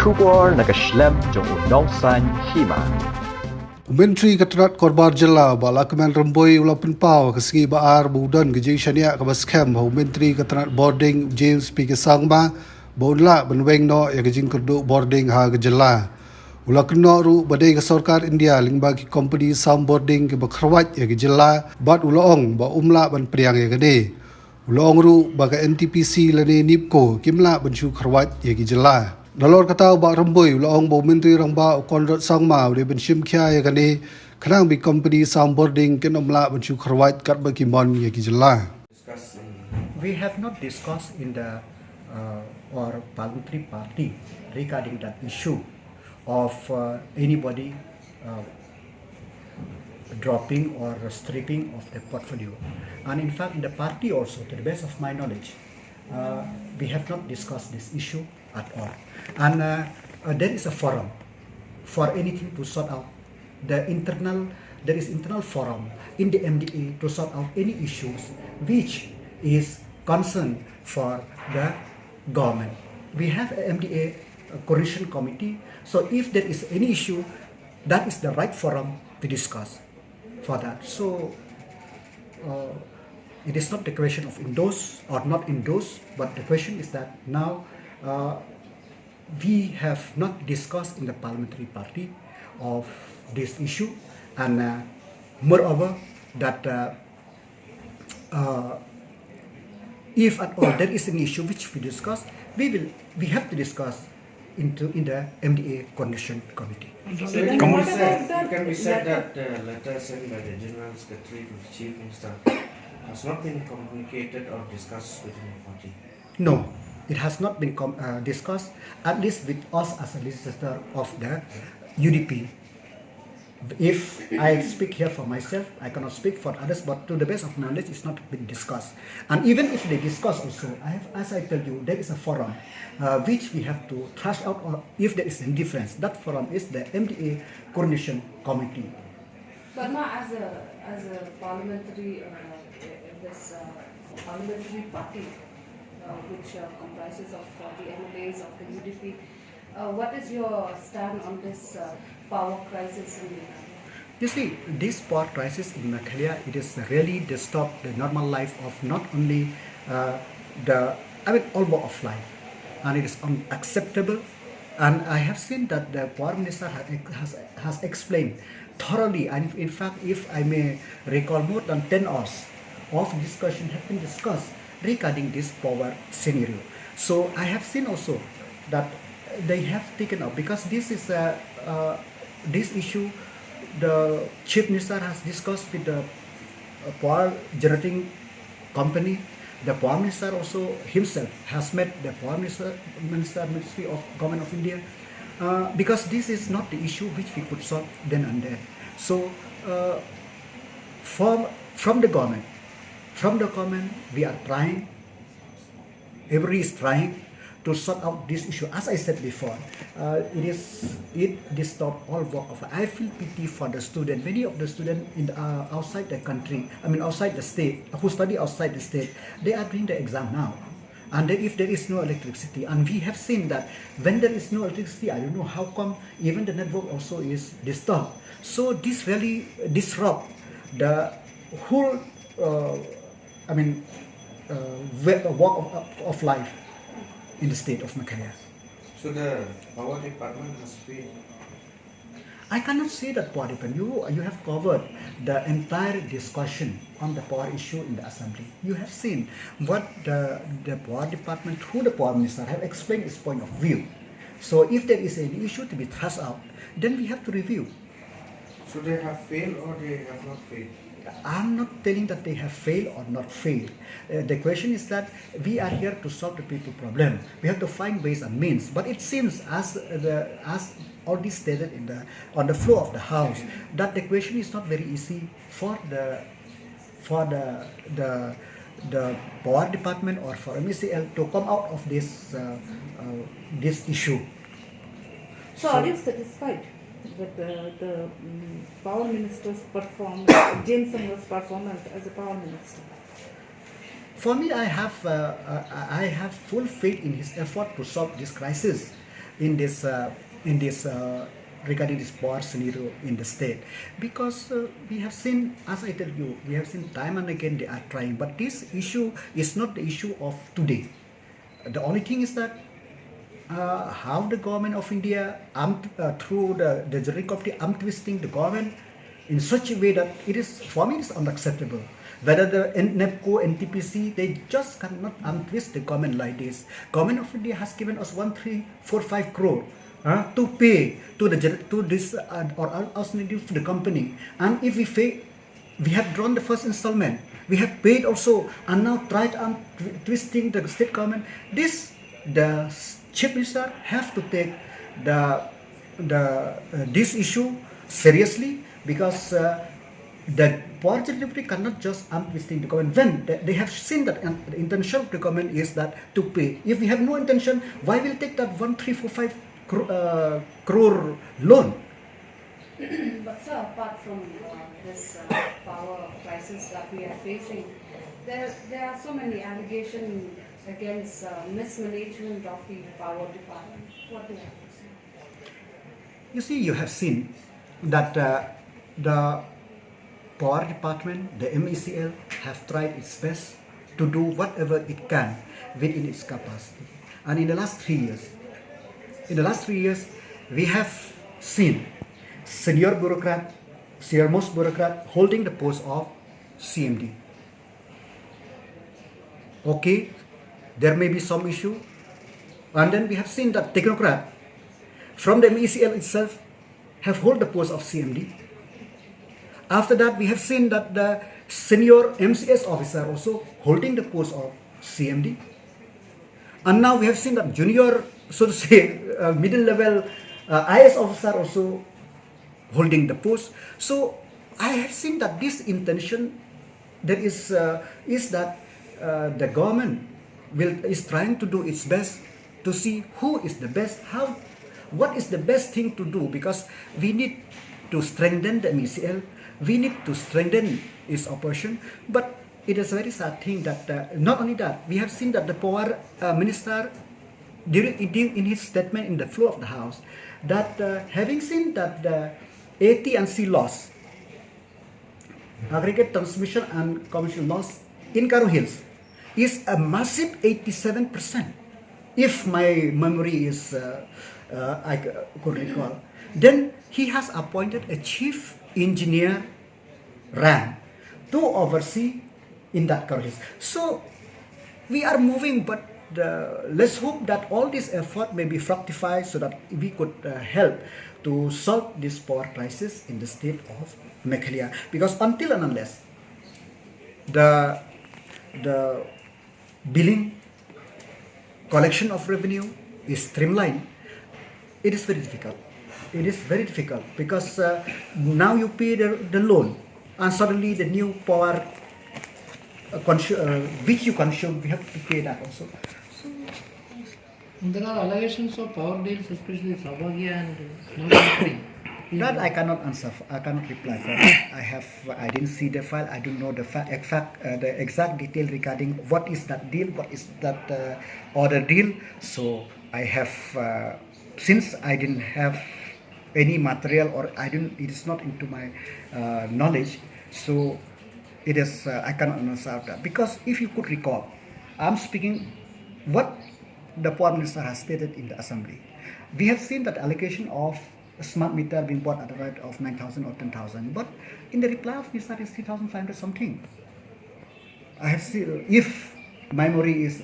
Kubor nakaslem jong unongsan Hima. Menteri Keterat Korbar Jela Balakemen Rymbui ulapun pau kesegi baar budan ke Jingshaniah ke baskem hau Menteri Keterat Bording James P. Kesangma baunla ben Weng no ya ke Jingkyrduh Bording ha ke Jela. Ula kena ru badai ke Sarkar India ling bagi company Sam Bording ke Bakhrawat ya ke Jela bat ulaong ba umla ban priang ya ke de. Ulaong ru baga NTPC lane Nipko kimla ban shu Kharwat ya ke Jela. Dalor kata ba Rymbui ulaong ba menteri rang ba konrat sangma de ben sim khya ya kane khanang bi company Sam Bording ken omla ban shu Kharwat kat ba kimon ya ki Jela. We have not discussed in the or parliamentary party regarding that issue of anybody dropping or stripping of the portfolio. And in fact, in the party also, to the best of my knowledge, we have not discussed this issue at all. And there is a forum for anything to sort out. There is internal forum in the MDA to sort out any issues which is concern for the government. We have a MDA coordination committee, so if there is any issue, that is the right forum to discuss for that. So it is not the question of endorse or not endorse, but the question is that now we have not discussed in the parliamentary party of this issue, and moreover that if at all there is an issue which we discuss, we have to discuss in the MDA coordination committee. So it can be said that the letter sent by the General Secretary to the Chief Minister has not been communicated or discussed within the party. No, it has not been discussed, at least with us as a legislator of the UDP. If I speak here for myself, I cannot speak for others, but to the best of knowledge, it's not been discussed. And even if they discuss also, as I told you, there is a forum which we have to thrash out, or if there is any difference, that forum is the MDA Coordination Committee. But not as a parliamentary parliamentary party which comprises of the MLAs of the UDP. What is your stand on this power crisis in Meghalaya? You see, this power crisis in Meghalaya, it is really disturbed the normal life of not only all walk of life, and it is unacceptable. And I have seen that the Power Minister has explained thoroughly, and in fact, if I may recall, more than 10 hours of discussion have been discussed regarding this power scenario. So I have seen also that they have taken up, because this is this issue the Chief Minister has discussed with the power generating company. The Power Minister also himself has met the Power Ministry of Government of India, because this is not the issue which we could solve then and there. So from the government, we are trying, everybody is trying to sort out this issue. As I said before, it disturbs all walk of life. I feel pity for the student. Many of the students outside the country, outside the state, who study outside the state, they are doing the exam now. And then if there is no electricity, and we have seen that when there is no electricity, I don't know how come even the network also is disturbed. So this really disrupt the whole, walk of life in the state of Meghalaya. So the power department has failed. I cannot say that power department. You have covered the entire discussion on the power issue in the assembly. You have seen what the power department through the Power Minister have explained its point of view. So if there is any issue to be thrust out, then we have to review. So they have failed or they have not failed? I'm not telling that they have failed or not failed. The question is that we are here to solve the people problem. We have to find ways and means. But it seems, as already stated on the floor of the House, that the question is not very easy for the power department or for MSCL to come out of this issue. So are you satisfied with the Power Minister's performance, Jingshaniah's performance as a Power Minister? For me, I have full faith in his effort to solve this crisis. in this regarding this power scenario in the state, because we have seen, as I tell you, we have seen time and again they are trying, but this issue is not the issue of today. The only thing is that how the government of India through the jury committee twisting the government in such a way that it is, for me, it is unacceptable. Whether the NEPCO, NTPC, they just cannot untwist the government like this. Government of India has given us 1,345 crore to pay to this or alternative to the company, and if we pay, we have drawn the first installment, we have paid also, and now tried twisting the state government. The chief minister have to take this issue seriously, because the power delivery cannot just untwisting the government when they have seen that the intention of the government is that to pay. If we have no intention, why will take that 1,345 crore loan? But sir, apart from this power crisis that we are facing, there are so many allegations against mismanagement of the power department. What do you have to say? You see, you have seen that the power department, the MECL, have tried its best to do whatever it can within its capacity. And in the last 3 years, we have seen senior most bureaucrat holding the post of CMD. Okay, there may be some issue, and then we have seen that technocrat from the MECL itself have hold the post of CMD. After that, we have seen that the senior MCS officer also holding the post of CMD. And now we have seen that junior, so to say, middle level IS officer also holding the post. So I have seen that this intention there is that the government is trying to do its best to see who is the best, what is the best thing to do, because we need to strengthen the MECL, we need to strengthen its operation. But it is a very sad thing that not only that, we have seen that the power minister in his statement in the floor of the house, that having seen that the AT&C loss, aggregate transmission and commercial loss in Karo Hills, is a massive 87%. If my memory is, I could recall, then he has appointed a chief engineer RAM to oversee in that Karo Hills. So we are moving, but let's hope that all this effort may be fructified so that we could help to solve this power crisis in the state of Meghalaya. Because until and unless the billing, collection of revenue is streamlined, it is very difficult. It is very difficult because now you pay the loan, and suddenly the new power which you consume, we have to pay that also. There are allegations of power deals, especially Sabagya and Nagapuri. That I cannot answer. I cannot reply for that. I didn't see the file. I don't know the exact detail regarding what is that deal, what is that other deal. So I have, since I didn't have any material, or it is not into my knowledge. So it is, I cannot answer that, because if you could recall, I'm speaking what the Power Minister has stated in the Assembly. We have seen that allocation of smart meter being bought at the rate of 9,000 or 10,000, but in the reply of Minister is 3,500 something. I have seen, if memory is